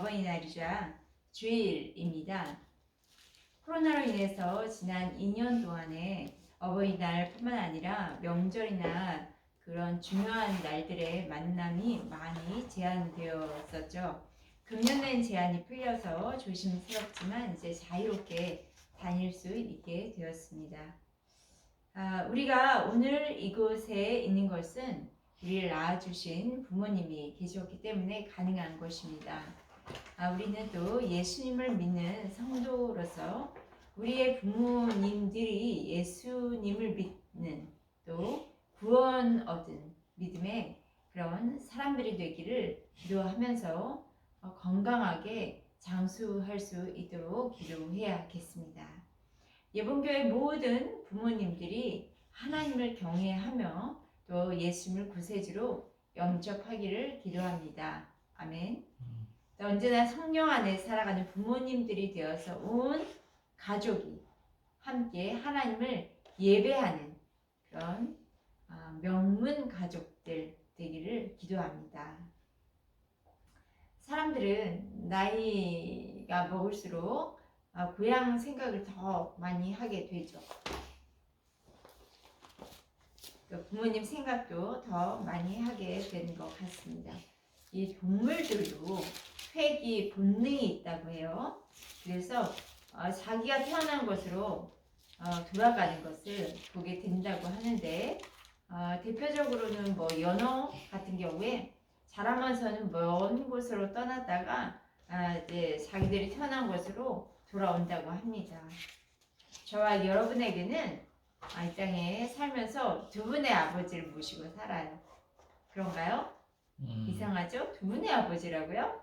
어버이날이자 주일입니다. 코로나로 인해서 지난 2년 동안에 어버이날뿐만 아니라 명절이나 그런 중요한 날들의 만남이 많이 제한되었었죠. 금년엔 제한이 풀려서 조심스럽지만 이제 자유롭게 다닐 수 있게 되었습니다. 우리가 오늘 이곳에 있는 것은 우리를 낳아주신 부모님이 계셨기 때문에 가능한 것입니다. 우리는 또 예수님을 믿는 성도로서 우리의 부모님들이 예수님을 믿는 또 구원 얻은 믿음의 그런 사람들이 되기를 기도하면서 건강하게 장수할 수 있도록 기도해야겠습니다. 예본교회 모든 부모님들이 하나님을 경외하며 또 예수님을 구세주로 영접하기를 기도합니다. 아멘. 또 언제나 성령 안에 살아가는 부모님들이 되어서 온 가족이 함께 하나님을 예배하는 그런 명문 가족들 되기를 기도합니다. 사람들은 나이가 먹을수록 고향 생각을 더 많이 하게 되죠. 또 부모님 생각도 더 많이 하게 되는 것 같습니다. 이 동물들도 회귀 본능이 있다고 해요. 그래서 자기가 태어난 곳으로 돌아가는 것을 보게 된다고 하는데 대표적으로는 뭐 연어 같은 경우에 자라면서는 먼 곳으로 떠났다가 이제 자기들이 태어난 곳으로 돌아온다고 합니다. 저와 여러분에게는 이 땅에 살면서 두 분의 아버지를 모시고 살아요. 그런가요? 이상하죠? 두 분의 아버지라고요?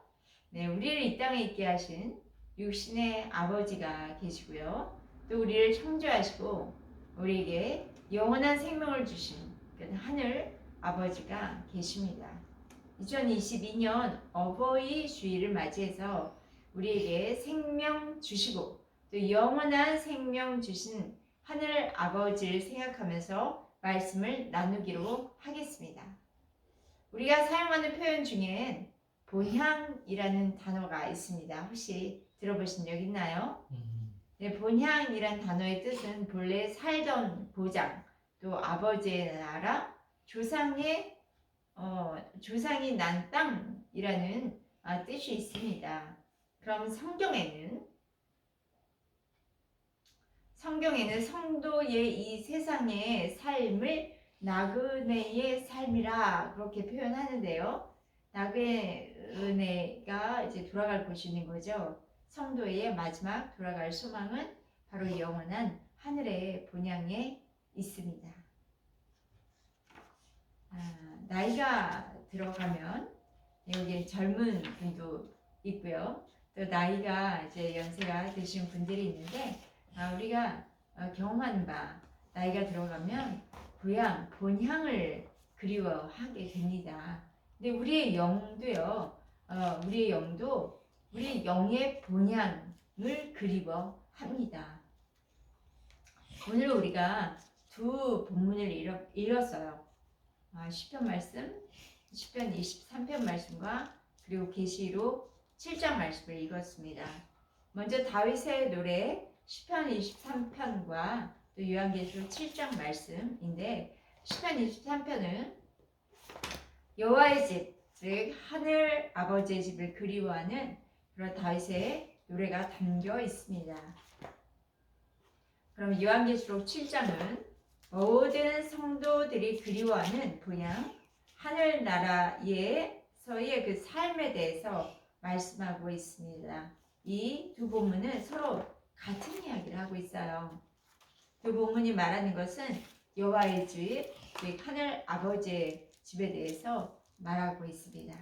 네, 우리를 이 땅에 있게 하신 육신의 아버지가 계시고요. 또 우리를 창조하시고 우리에게 영원한 생명을 주신 하늘 아버지가 계십니다. 2022년 어버이 주일을 맞이해서 우리에게 생명 주시고 또 영원한 생명 주신 하늘 아버지를 생각하면서 말씀을 나누기로 하겠습니다. 우리가 사용하는 표현 중엔 본향이라는 단어가 있습니다. 혹시 들어보신 적 있나요? 네, 본향이란 단어의 뜻은 본래 살던 고장, 또 아버지의 나라, 조상이 난 땅이라는 뜻이 있습니다. 그럼 성경에는 성도의 이 세상의 삶을 나그네의 삶이라 그렇게 표현하는데요. 나그네가 이제 돌아갈 곳이 있는 거죠. 성도의 마지막 돌아갈 소망은 바로 영원한 하늘의 본향에 있습니다. 나이가 들어가면 여기 젊은 분도 있고요. 또 나이가 이제 연세가 되신 분들이 있는데 우리가 경험하는 바 나이가 들어가면 고향, 본향을 그리워하게 됩니다. 근데 우리의 영도요, 우리의 영의 본향을 그리워합니다. 오늘 우리가 두 본문을 읽었어요. 시편 말씀, 시편 23편 말씀과 그리고 계시록 7장 말씀을 읽었습니다. 먼저 다윗의 노래 시편 23편과 또 요한계시록 7장 말씀인데 시편 23편은 여호와의 집, 즉 하늘 아버지의 집을 그리워하는 그런 다윗의 노래가 담겨 있습니다. 그럼 요한계시록 7장은 모든 성도들이 그리워하는 본향 하늘나라에서의 그 삶에 대해서 말씀하고 있습니다. 이 두 본문은 서로 같은 이야기를 하고 있어요. 두 본문이 말하는 것은 여호와의 집, 즉 하늘 아버지의 집에 대해서 말하고 있습니다.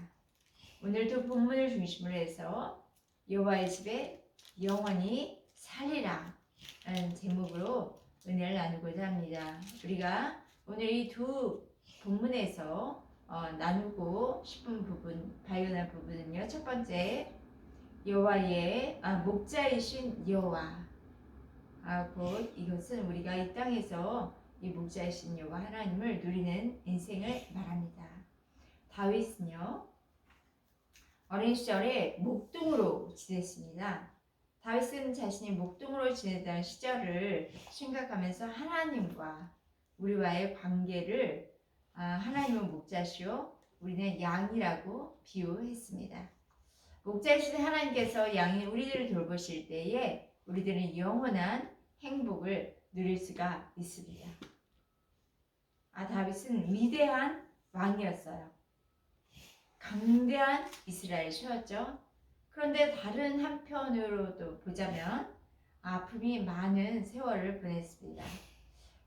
오늘 두 본문을 중심으로 해서 여호와의 집에 영원히 살리라 라는 제목으로 은혜를 나누고자 합니다. 우리가 오늘 이 두 본문에서 나누고 싶은 부분, 발견할 부분은요. 첫 번째, 여호와의 목자이신 여호와. 곧 이것은 우리가 이 땅에서 이 목자이신 여호와 하나님을 누리는 인생을 말합니다. 다윗은요, 어린 시절에 목동으로 지냈습니다. 다윗은 자신이 목동으로 지내던 시절을 생각하면서 하나님과 우리와의 관계를 하나님은 목자시오 우리는 양이라고 비유했습니다. 목자이신 하나님께서 양인 우리들을 돌보실 때에 우리들은 영원한 행복을 누릴 수가 있습니다. 다윗은 위대한 왕이었어요. 강대한 이스라엘 시였죠. 그런데 다른 한편으로도 보자면 아픔이 많은 세월을 보냈습니다.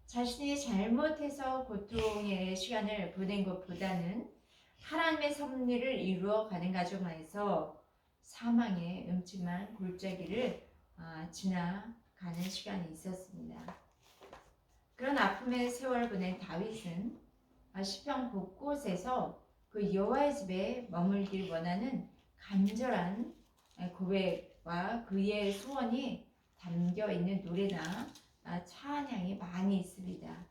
자신이 잘못해서 고통의 시간을 보낸 것보다는 하나님의 섭리를 이루어가는 과정에서 사망의 음침한 골짜기를 지나가는 시간이 있었습니다. 그런 아픔의 세월을 보낸 다윗은 시편 곳곳에서 그 여호와의 집에 머물길 원하는 간절한 고백과 그의 소원이 담겨 있는 노래나 찬양이 많이 있습니다.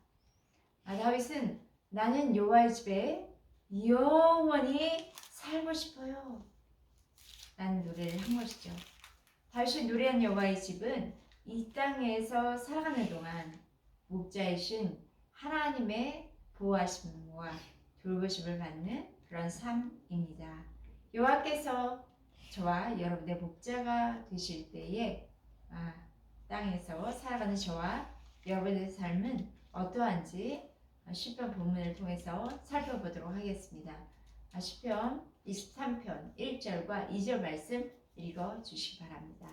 다윗은 나는 여호와의 집에 영원히 살고 싶어요 라는 노래를 한 것이죠. 다윗이 노래한 여호와의 집은 이 땅에서 살아가는 동안 목자이신 하나님의 보호하심과 돌보심을 받는 그런 삶입니다. 여호와께서 저와 여러분의 목자가 되실 때에 땅에서 살아가는 저와 여러분의 삶은 어떠한지 시편 본문을 통해서 살펴보도록 하겠습니다. 시편 23편 1절과 2절 말씀 읽어주시기 바랍니다.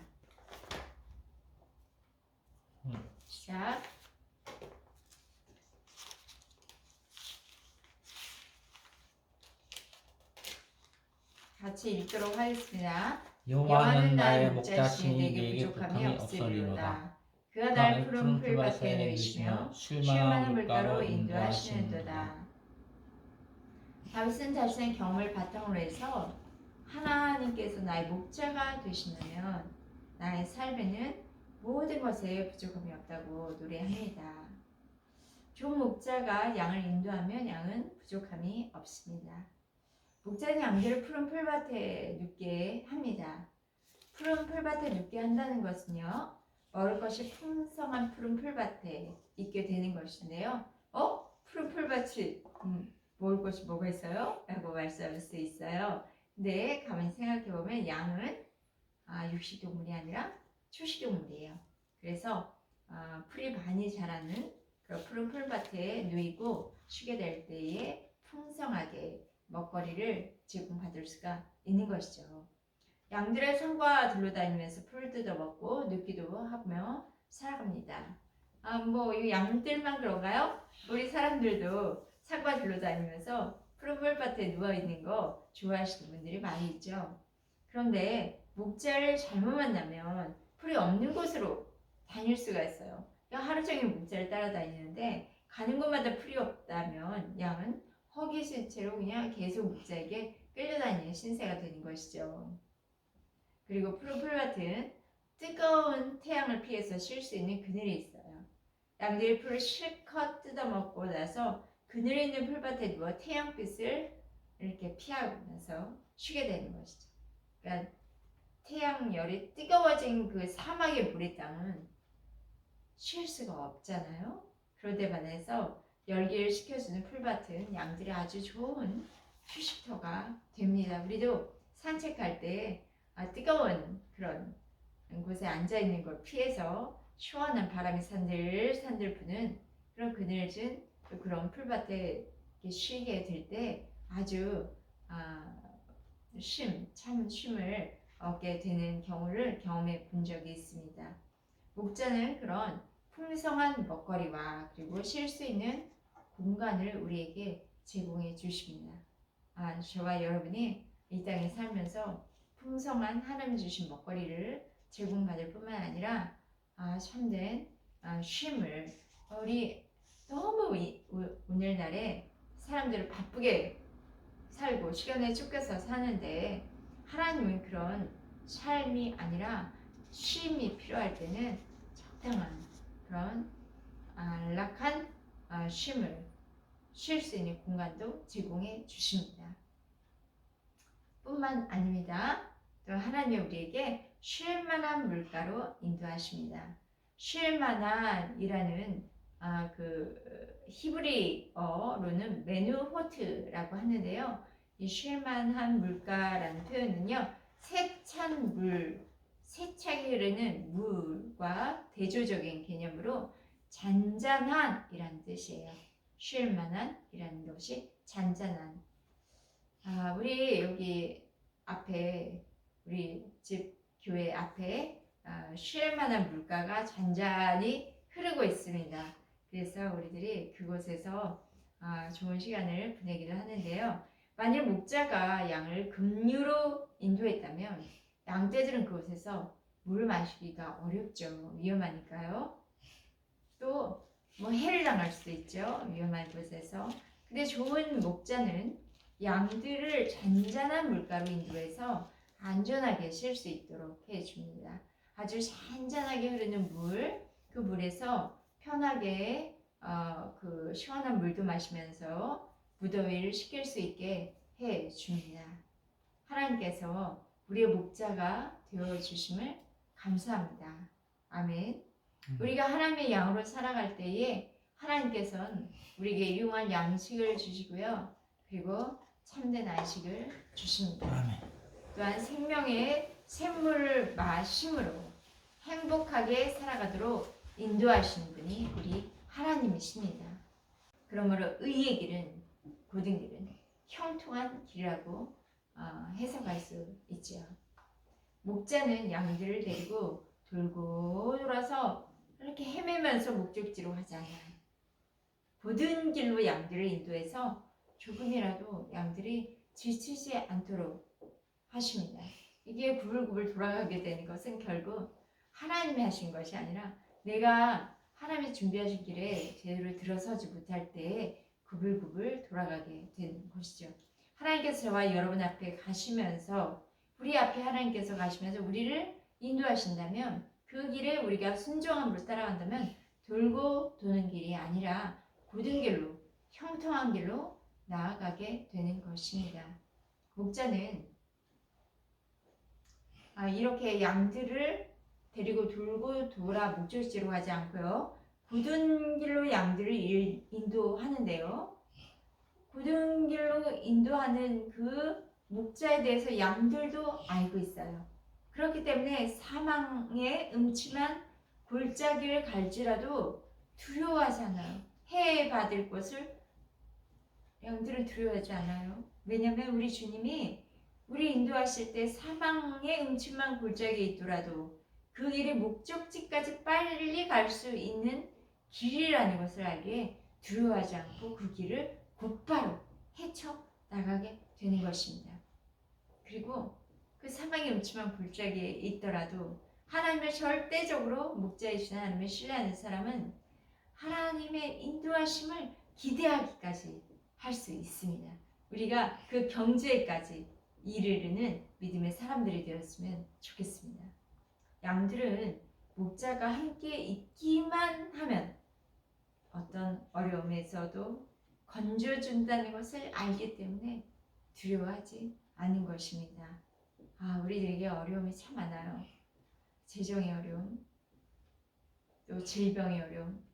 시작. 같이 읽도록 하겠습니다. 여호와는 나의 목자시니 내게 부족함이 없으리로다. 그가 날 푸른 풀밭에 누이시며 쉴 만한 물가로 인도하시는도다. 다윗은 자신의 경험을 바탕으로 해서 하나님께서 나의 목자가 되시면 나의 삶에는 모든 것에 부족함이 없다고 노래합니다. 좋은 목자가 양을 인도하면 양은 부족함이 없습니다. 목자는 양들을 푸른 풀밭에 눕게 합니다. 푸른 풀밭에 눕게 한다는 것은요, 먹을 것이 풍성한 푸른 풀밭에 있게 되는 것인데요. 푸른 풀밭이 먹을 것이 뭐가 있어요? 라고 말씀할 수 있어요. 근데 가만히 생각해보면 양은 육식동물이 아니라 초식동물이에요. 그래서 풀이 많이 자라는 그런 푸른 풀밭에 누이고 쉬게 될 때에 풍성하게 먹거리를 제공받을 수가 있는 것이죠. 양들의 산과 둘러다니면서 풀 뜯어먹고 눕기도 하며 살아갑니다. 이 양들만 그런가요? 우리 사람들도 산과 둘러다니면서 푸른 풀밭에 누워있는 거 좋아하시는 분들이 많이 있죠. 그런데 목자를 잘못 만나면 풀이 없는 곳으로 다닐 수가 있어요. 하루 종일 목자를 따라다니는데 가는 곳마다 풀이 없다면 양은 허기진 채로 그냥 계속 목자에게 끌려다니는 신세가 되는 것이죠. 그리고 푸른 풀밭은 뜨거운 태양을 피해서 쉴 수 있는 그늘이 있어요. 양들이 풀을 실컷 뜯어먹고 나서 그늘에 있는 풀밭에 누워 태양빛을 이렇게 피하면서 쉬게 되는 것이죠. 그러니까 태양열이 뜨거워진 그 사막의 모래땅은 쉴 수가 없잖아요. 그런데 반해서 열기를 식혀주는 풀밭은 양들이 아주 좋은 휴식터가 됩니다. 우리도 산책할 때 뜨거운 그런 곳에 앉아있는 걸 피해서 시원한 바람이 산들산들 부는 그런 그늘진 그런 풀밭에 쉬게 될 때 아주 참 쉼을 얻게 되는 경우를 경험해 본 적이 있습니다. 목자는 그런 풍성한 먹거리와 그리고 쉴 수 있는 공간을 우리에게 제공해 주십니다. 저와 여러분이 이 땅에 살면서 풍성한 하나님 주신 먹거리를 제공받을 뿐만 아니라 참된 쉼을 우리 너무 오늘날에 사람들을 바쁘게 살고 시간에 쫓겨서 사는데 하나님은 그런 삶이 아니라 쉼이 필요할 때는 적당한 그런 안락한 쉼을 쉴 수 있는 공간도 제공해 주십니다. 뿐만 아닙니다. 또 하나님 우리에게 쉴 만한 물가로 인도하십니다. 쉴 만한이라는 그 히브리어로는 메누호트라고 하는데요. 이 쉴 만한 물가라는 표현은요. 세찬 물, 세차게 흐르는 물과 대조적인 개념으로 잔잔한이라는 뜻이에요. 쉴 만한이라는 것이 잔잔한. 우리 여기 앞에 우리 집 교회 앞에 쉴 만한 물가가 잔잔히 흐르고 있습니다. 그래서 우리들이 그곳에서 좋은 시간을 보내기도 하는데요. 만일 목자가 양을 급류로 인도했다면 양떼들은 그곳에서 물을 마시기가 어렵죠. 위험하니까요. 또 뭐 해를 당할 수도 있죠. 위험한 곳에서. 근데 좋은 목자는 양들을 잔잔한 물가로 인도해서 안전하게 쉴 수 있도록 해줍니다. 아주 잔잔하게 흐르는 물, 그 물에서 편하게 그 시원한 물도 마시면서 무더위를 식힐 수 있게 해줍니다. 하나님께서 우리의 목자가 되어주심을 감사합니다. 아멘. 우리가 하나님의 양으로 살아갈 때에 하나님께서는 우리에게 유용한 양식을 주시고요. 그리고 참된 안식을 주십니다. 아멘. 또한 생명의 샘물을 마심으로 행복하게 살아가도록 인도하시는 분이 우리 하나님이십니다. 그러므로 의의 길은 고든 길은 형통한 길이라고 해석할 수 있죠. 목자는 양들을 데리고 돌고 돌아서 이렇게 헤매면서 목적지로 가지 않아요. 고든 길로 양들을 인도해서 조금이라도 양들이 지치지 않도록 하십니다. 이게 구불구불 돌아가게 되는 것은 결국 하나님이 하신 것이 아니라 내가 하나님이 준비하신 길에 제대로 들어서지 못할 때에 구불구불 돌아가게 되는 것이죠. 하나님께서 저와 여러분 앞에 가시면서 우리 앞에 하나님께서 가시면서 우리를 인도하신다면 그 길에 우리가 순종함으로 따라간다면 돌고 도는 길이 아니라 고든 길로 형통한 길로 나아가게 되는 것입니다. 목자는 이렇게 양들을 데리고 돌고 돌아 목적지로 가지 않고요. 고든 길로 양들을 인도하는데요. 고든 길로 인도하는 그 목자에 대해서 양들도 알고 있어요. 그렇기 때문에 사망의 음침한 골짜기를 갈지라도 두려워하지 않아요. 해받을 것을 양들은 두려워하지 않아요. 왜냐하면 우리 주님이 우리 인도하실 때 사망의 음침한 골짜기에 있더라도 그 길이 목적지까지 빨리 갈 수 있는 길이라는 것을 알기에 두려워하지 않고 그 길을 곧바로 헤쳐 나가게 되는 것입니다. 그리고 그 사망의 음침한 골짜기에 있더라도 하나님을 절대적으로 목자이신 하나님을 신뢰하는 사람은 하나님의 인도하심을 기대하기까지 할 수 있습니다. 우리가 그 경지에까지 이르르는 믿음의 사람들이 되었으면 좋겠습니다. 양들은 목자가 함께 있기만 하면 어떤 어려움에서도 건져준다는 것을 알기 때문에 두려워하지 않은 것입니다. 우리들에게 어려움이 참 많아요. 재정의 어려움, 또 질병의 어려움,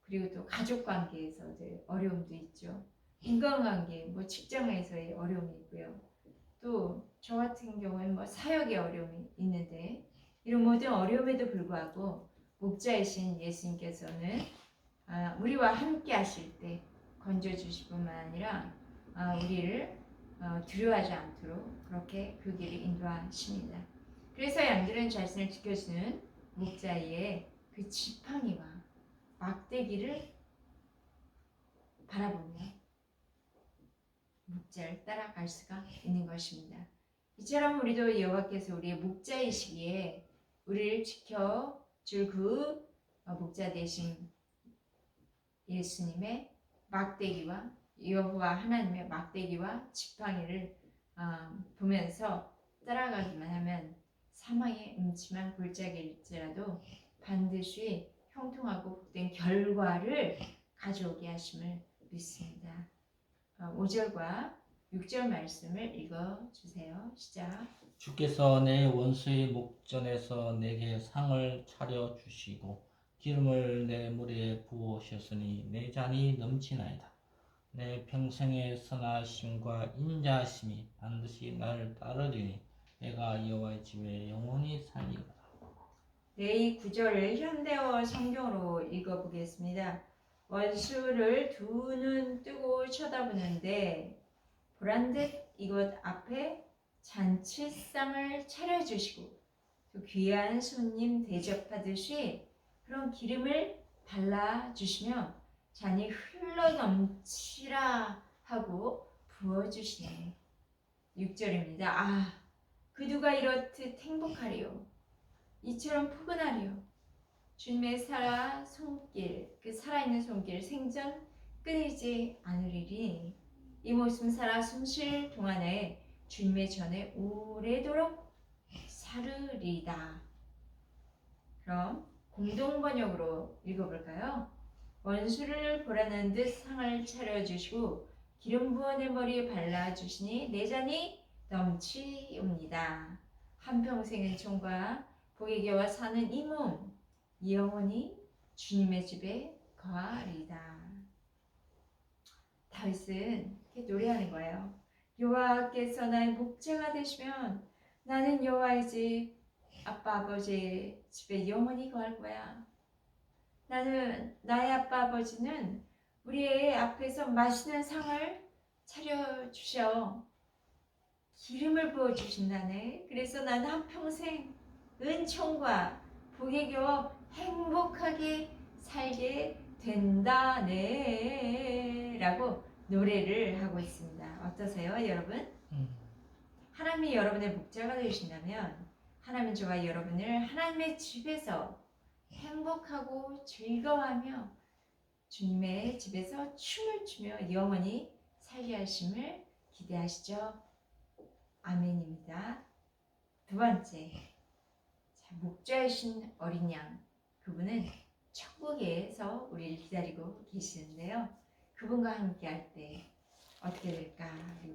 그리고 또 가족관계에서의 어려움도 있죠. 인간관계, 직장에서의 어려움이 있고요. 또 저 같은 경우에는 사역의 어려움이 있는데 이런 모든 어려움에도 불구하고 목자이신 예수님께서는 우리와 함께 하실 때 건져주실 뿐만 아니라 우리를 두려워하지 않도록 그렇게 그 길을 인도하십니다. 그래서 양들은 자신을 지켜주는 목자의 그 지팡이와 막대기를 바라보며 목자를 따라갈 수가 있는 것입니다. 이처럼 우리도 여호와께서 우리의 목자이시기에 우리를 지켜줄 그 목자 되신 예수님의 막대기와 여호와 하나님의 막대기와 지팡이를 보면서 따라가기만 하면 사망의 음침한 골짜기일지라도 반드시 형통하고 복된 결과를 가져오게 하심을 믿습니다. 5절과 6절 말씀을 읽어주세요. 시작. 주께서 내 원수의 목전에서 내게 상을 차려 주시고 기름을 내 머리에 부으셨으니 내 잔이 넘치나이다. 내 평생의 선하심과 인자하심이 반드시 나를 따르리니 내가 여호와의 집에 영원히 살리로다. 네, 이 구절을 현대어 성경으로 읽어보겠습니다. 원수를 두 눈 뜨고 쳐다보는데 보란듯 이곳 앞에 잔치상을 차려주시고 또 귀한 손님 대접하듯이 그런 기름을 발라주시며 잔이 흘러넘치라 하고 부어주시네. 6절입니다. 아, 그 누가 이렇듯 행복하리요. 이처럼 포근하리요. 주님의 손길, 그 살아있는 손길 생전 끊이지 않으리니 이 모습 살아 숨쉴 동안에 주님의 전에 오래도록 살으리다. 그럼 공동 번역으로 읽어볼까요? 원수를 보라는 듯 상을 차려주시고 기름 부어 내 머리에 발라주시니 내 잔이 넘치옵니다. 한평생의 총과 복의 겨와 사는 이 몸 영원히 주님의 집에 거하리다. 다윗은 이렇게 노래하는 거예요. 여호와께서 나의 목자가 되시면 나는 여호와의 집 아빠 아버지의 집에 영원히 거할 거야. 나는 나의 아빠 아버지는 우리의 앞에서 맛있는 상을 차려주셔. 기름을 부어주신다네. 그래서 나는 한평생 은총과 복에 겨워 행복하게 살게 된다네 라고 노래를 하고 있습니다. 어떠세요 여러분? 하나님이 여러분의 목자가 되신다면 하나님 저와 여러분을 하나님의 집에서 행복하고 즐거워하며 주님의 집에서 춤을 추며 영원히 살게 하심을 기대하시죠. 아멘입니다. 두 번째, 목자이신 어린 양, 그분은 천국에서 우리를 기다리고 계시는데요. 그분과 함께 할 때 어떻게 될까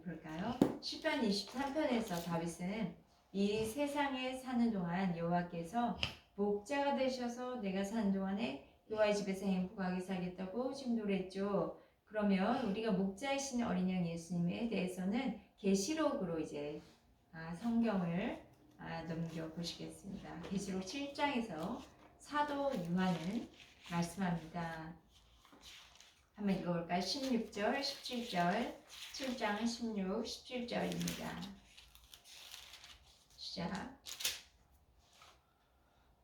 볼까요? 시편 23편에서 다윗은 이 세상에 사는 동안 여호와께서 목자가 되셔서 내가 사는 동안에 여호와의 집에서 행복하게 살겠다고 지금 노랬죠. 그러면 우리가 목자이신 어린 양 예수님에 대해서는 계시록으로 이제 성경을 넘겨보시겠습니다. 계시록 7장에서 사도 요한은 말씀합니다. 한번 읽어볼까요? 16절, 17절, 7장 16, 17절입니다. 시작.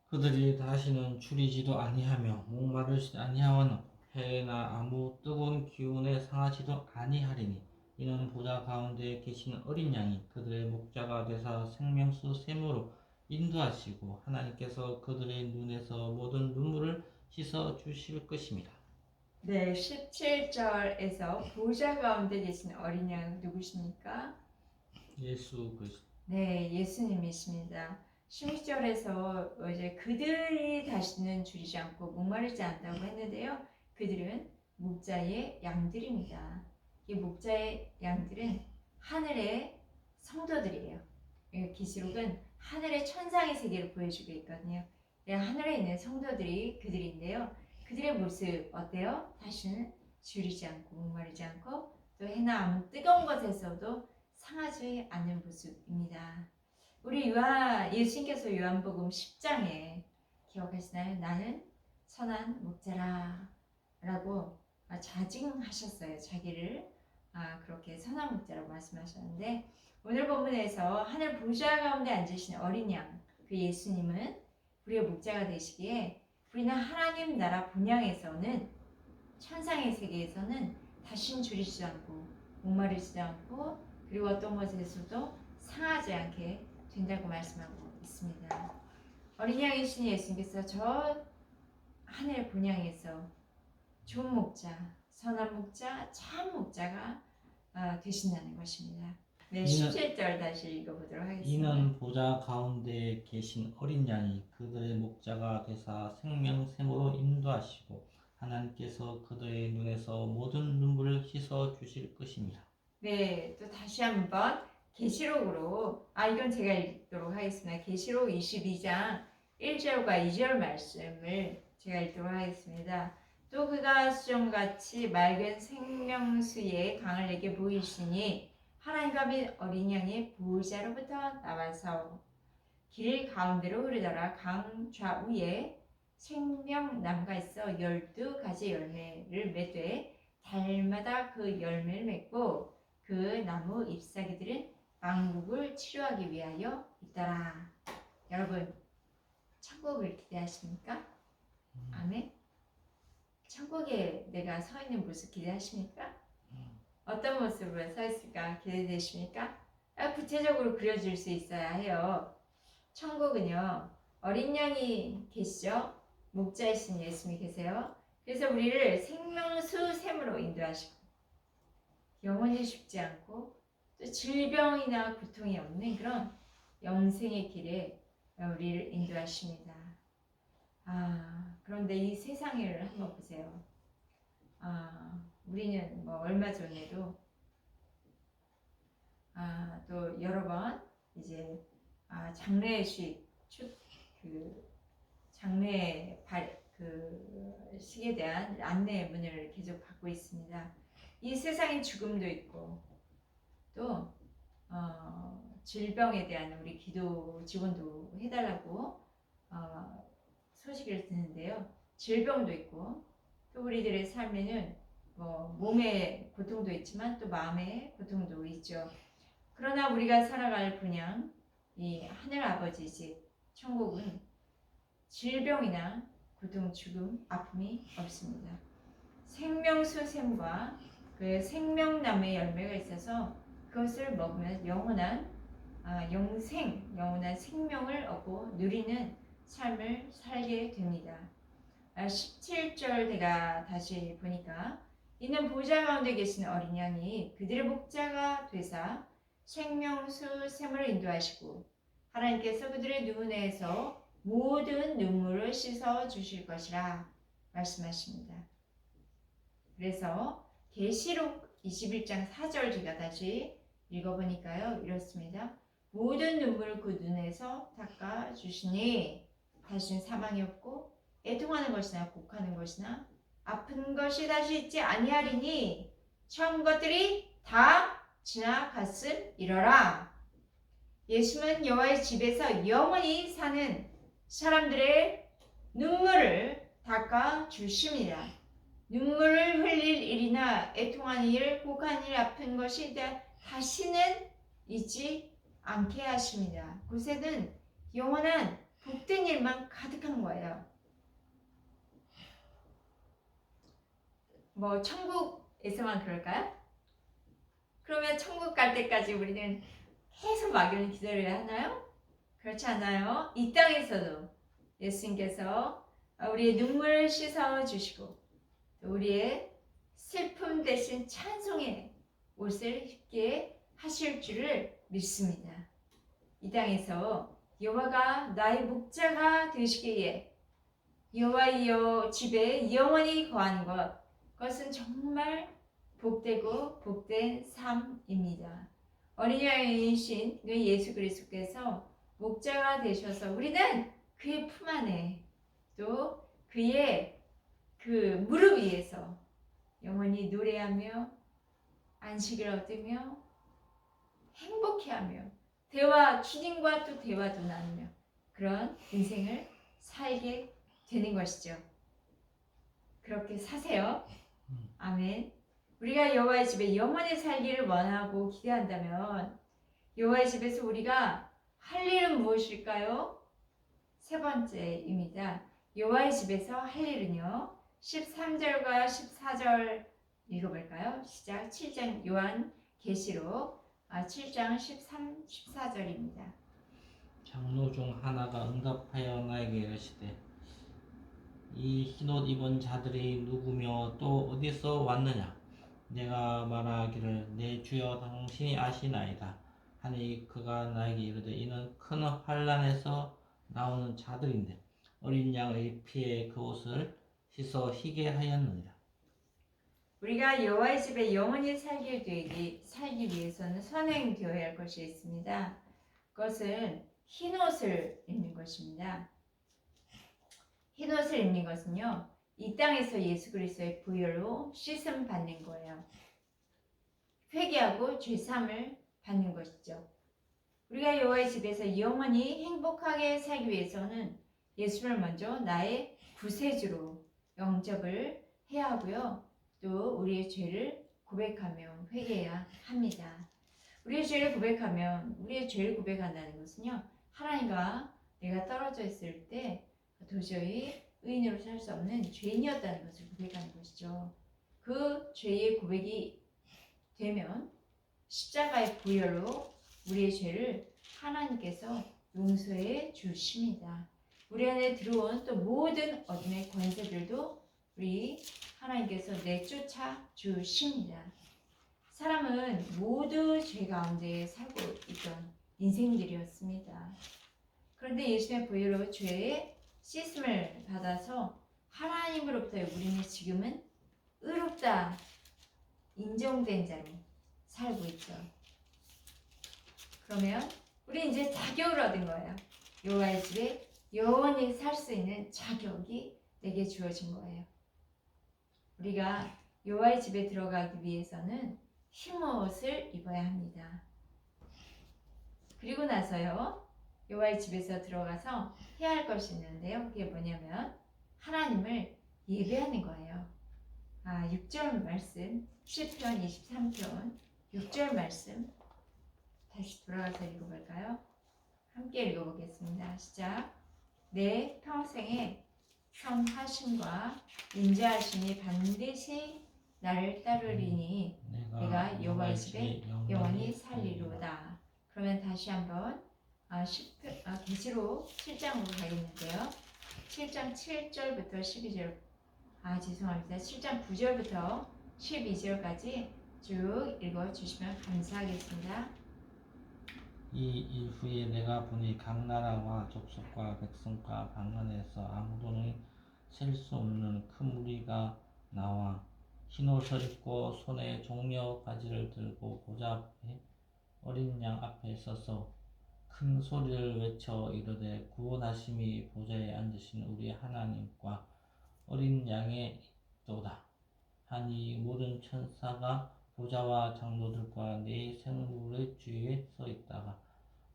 그들이 다시는 줄이지도 아니하며 목마르지 아니하거나 해나 아무 뜨거운 기운에 상하지도 아니하리니 이는 보좌 가운데 계신 어린 양이 그들의 목자가 되사 생명수 샘으로 인도하시고 하나님께서 그들의 눈에서 모든 눈물을 씻어 주실 것입니다. 네, 17절에서 보좌 가운데 계신 어린 양 누구십니까? 예수 그리스도. 네, 예수님이십니다. 16절에서 이제 그들이 다시는 줄이지 않고 목마르지 않다고 했는데요. 그들은 목자의 양들입니다. 이 목자의 양들은 하늘의 성도들이에요. 계시록은 하늘의 천상의 세계를 보여주고 있거든요. 하늘에 있는 성도들이 그들인데요. 그들의 모습 어때요? 다시는 줄이지 않고 목마르지 않고 또 해나 아무 뜨거운 것에서도 상하지 않는 모습입니다. 우리 예수님께서 요한복음 10장에 기억하시나요? 나는 선한 목자라 라고 자증하셨어요. 자기를 그렇게 선한 목자라고 말씀하셨는데 오늘 본문에서 하늘 보좌 가운데 앉으신 어린 양, 그 예수님은 우리의 목자가 되시기에 우리는 하나님 나라 본향에서는 천상의 세계에서는 다신 줄이지 않고 목마르지 않고 그리고 어떤 것에서도 상하지 않게 된다고 말씀하고 있습니다. 어린 양이신 예수님께서 저 하늘 본향에서 좋은 목자, 선한 목자, 참 목자가 되신다는 것입니다. 네, 17절 다시 읽어보도록 하겠습니다. 이는 보좌 가운데 계신 어린 양이 그들의 목자가 되사 생명샘으로 인도하시고 하나님께서 그들의 눈에서 모든 눈물을 씻어 주실 것입니다. 네, 또 다시 한번 계시록으로 이건 제가 읽도록 하겠습니다. 계시록 22장 1절과 2절 말씀을 제가 읽도록 하겠습니다. 또 그가 수정같이 맑은 생명수의 강을 내게 보이시니 하나님과 및 어린 양의 보호자로부터 나와서 길 가운데로 흐르더라. 강 좌우에 생명나무가 있어 12가지 열매를 맺되 달마다 그 열매를 맺고 그 나무 잎사귀들은 만국을 치료하기 위하여 있더라. 여러분, 천국을 기대하십니까? 아멘. 천국에 내가 서 있는 모습 기대하십니까? 어떤 모습으로 서 있을까 기대되십니까? 구체적으로 그려줄 수 있어야 해요. 천국은요, 어린 양이 계시죠? 목자이신 예수님이 계세요. 그래서 우리를 생명수 샘으로 인도하시고 영원히 죽지 않고 또 질병이나 고통이 없는 그런 영생의 길에 우리를 인도하십니다. 그런데 이 세상을 한번 보세요. 우리는 뭐 얼마 전에도 또 여러 번 이제 장례식 식에 대한 안내문을 계속 받고 있습니다. 이 세상의 죽음도 있고 또 질병에 대한 우리 기도 지원도 해달라고 소식을 듣는데요. 질병도 있고 또 우리들의 삶에는 뭐 몸의 고통도 있지만 또 마음의 고통도 있죠. 그러나 우리가 살아갈 분양 이 하늘 아버지 집 천국은 질병이나 고통, 죽음, 아픔이 없습니다. 생명수 샘과 그 생명나무의 열매가 있어서 그것을 먹으면 영원한 영원한 생명을 얻고 누리는 삶을 살게 됩니다. 17절 내가 다시 보니까 이는 보좌 가운데 계신 어린 양이 그들의 목자가 되사 생명수 샘을 인도하시고 하나님께서 그들의 눈에서 모든 눈물을 씻어 주실 것이라 말씀하십니다. 그래서 계시록 21장 4절 제가 다시 읽어보니까요. 이렇습니다. 모든 눈물을 그 눈에서 닦아 주시니 다시는 사망이 없고 애통하는 것이나 곡하는 것이나 아픈 것이 다시 있지 아니하리니 처음 것들이 다 지나갔음이러라. 예수는 여호와의 집에서 영원히 사는 사람들의 눈물을 닦아 주십니다. 눈물을 흘릴 일이나 애통한 일, 곡한 일, 아픈 것이 다시는 있지 않게 하십니다. 그곳에는 영원한 복된 일만 가득한 거예요. 뭐 천국에서만 그럴까요? 그러면 천국 갈 때까지 우리는 계속 막연히 기다려야 하나요? 그렇지 않아요. 이 땅에서도 예수님께서 우리의 눈물을 씻어 주시고 우리의 슬픔 대신 찬송의 옷을 입게 하실 줄을 믿습니다. 이 땅에서 여호와가 나의 목자가 되시기에 여호와의 집에 영원히 거하는 것, 그것은 정말 복되고 복된 삶입니다. 어린 양이신 그 예수 그리스도께서 목자가 되셔서 우리는 그의 품 안에 또 그의 그 무릎 위에서 영원히 노래하며 안식을 얻으며 행복해하며 주님과 또 대화도 나누며 그런 인생을 살게 되는 것이죠. 그렇게 사세요. 아멘. 우리가 여호와의 집에 영원히 살기를 원하고 기대한다면 여호와의 집에서 우리가 할 일은 무엇일까요? 세 번째입니다. 여호와의 집에서 할 일은요. 13절과 14절 읽어볼까요? 시작. 7장 요한 계시록 7장 13, 14절입니다. 장로 중 하나가 응답하여 나에게 이르시되 이 흰옷 입은 자들이 누구며 또 어디서 왔느냐? 내가 말하기를 내 주여 당신이 아시나이다 하니 그가 나에게 이르되 이는 큰 환난에서 나오는 자들인데 어린 양의 피에 그 옷을 씻어 희게 하였느니라. 우리가 여호와의 집에 영원히 살기 위해서는 선행되어야 할 것이 있습니다. 그것은 흰옷을 입는 것입니다. 흰옷을 입는 것은요, 이 땅에서 예수 그리스도의 보혈로 씻음 받는 거예요. 회개하고 죄사함을 받는 것이죠. 우리가 여호와의 집에서 영원히 행복하게 살기 위해서는 예수를 먼저 나의 구세주로 영접을 해야 하고요. 또 우리의 죄를 고백하며 회개해야 합니다. 우리의 죄를 고백한다는 것은요, 하나님과 내가 떨어져 있을 때 도저히 의인으로 살 수 없는 죄인이었다는 것을 고백하는 것이죠. 그 죄의 고백이 되면 십자가의 보혈로 우리의 죄를 하나님께서 용서해 주십니다. 우리 안에 들어온 또 모든 어둠의 권세들도 우리 하나님께서 내쫓아 주십니다. 사람은 모두 죄 가운데 살고 있던 인생들이었습니다. 그런데 예수의 보혈로 죄의 씻음을 받아서 하나님으로부터 우리는 지금은 의롭다 인정된 자로 살고 있죠. 그러면 우리 이제 자격을 얻은 거예요. 여호와의 집에 영원히 살 수 있는 자격이 내게 주어진 거예요. 우리가 여호와의 집에 들어가기 위해서는 흰옷을 입어야 합니다. 그리고 나서요, 여호와의 집에서 들어가서 해야 할 것이 있는데요. 그게 뭐냐면 하나님을 예배하는 거예요. 6절 말씀, 시편 23편 6절 말씀 다시 돌아가서 읽어볼까요? 함께 읽어보겠습니다. 시작. 내 평생에 선하심과 인자하심이 반드시 나를 따르리니 내가 여호와의 집에 영원히 살리로다. 그러면 다시 한번 계시록 7장으로 가겠는데요. 7장 7절부터 12절, 죄송합니다. 7장 9절부터 12절까지 쭉 읽어주시면 감사하겠습니다. 이 일 후에 내가 보니 각 나라와 족속과 백성과 방언에서 아무도는 셀 수 없는 큰 무리가 나와 흰옷을 입고 손에 종려 가지를 들고 보좌 앞에 어린 양 앞에 서서 큰 소리를 외쳐 이르되 구원하심이 보좌에 앉으신 우리 하나님과 어린 양의 도다 하니 모든 천사가 보좌와 장로들과 네 생물의 주위에 서 있다가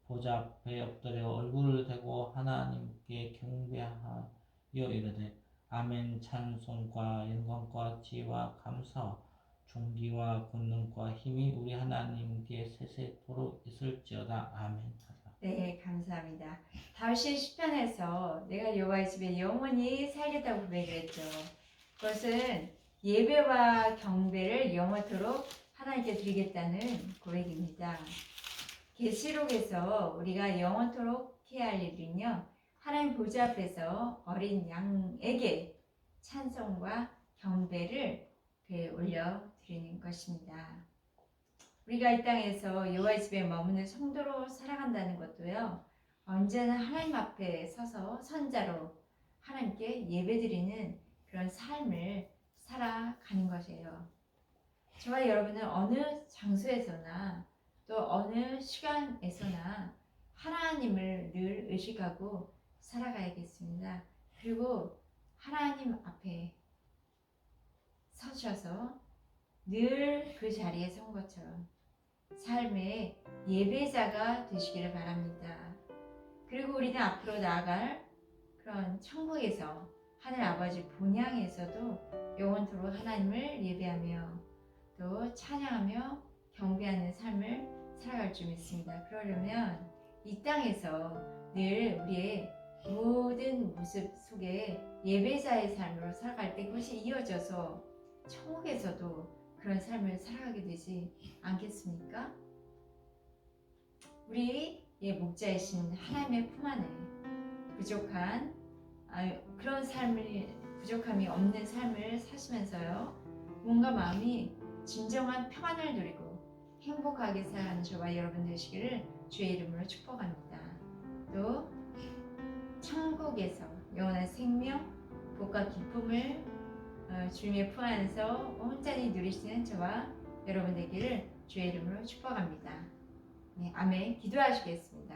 보좌 앞에 엎드려 얼굴을 대고 하나님께 경배하여 이르되 아멘. 찬송과 영광과 지혜와 감사와 존귀와 권능과 힘이 우리 하나님께 세세토록 있을지어다. 아멘. 네, 감사합니다. 다윗이 시편에서 내가 여호와의 집에 영원히 살겠다고 고백을 했죠. 그것은 예배와 경배를 영원토록 하나님께 드리겠다는 고백입니다. 계시록에서 우리가 영원토록 해야 할 일은요, 하나님 보좌 앞에서 어린 양에게 찬송과 경배를 올려드리는 것입니다. 우리가 이 땅에서 여호와의 집에 머무는 성도로 살아간다는 것도요, 언제나 하나님 앞에 서서 선자로 하나님께 예배드리는 그런 삶을 살아가는 것이에요. 저와 여러분은 어느 장소에서나 또 어느 시간에서나 하나님을 늘 의식하고 살아가야겠습니다. 그리고 하나님 앞에 서셔서 늘 그 자리에 선 것처럼 삶의 예배자가 되시기를 바랍니다. 그리고 우리는 앞으로 나아갈 그런 천국에서 하늘 아버지 본향에서도 영원토록 하나님을 예배하며 또 찬양하며 경배하는 삶을 살아갈 줄 믿습니다. 그러려면 이 땅에서 늘 우리의 모든 모습 속에 예배자의 삶으로 살아갈 때 그것이 이어져서 천국에서도 그런 삶을 살아가게 되지 않겠습니까? 우리의 목자이신 하나님의 품 안에 부족한 그런 부족함이 없는 삶을 사시면서요, 몸과 마음이 진정한 평안을 누리고 행복하게 살아가는 저와 여러분 되시기를 주의 이름으로 축복합니다. 또 천국에서 영원한 생명, 복과 기쁨을 주님의 품 안에서 온전히 누리시는 저와 여러분 되기를 주의 이름으로 축복합니다. 네, 아멘. 기도하시겠습니다.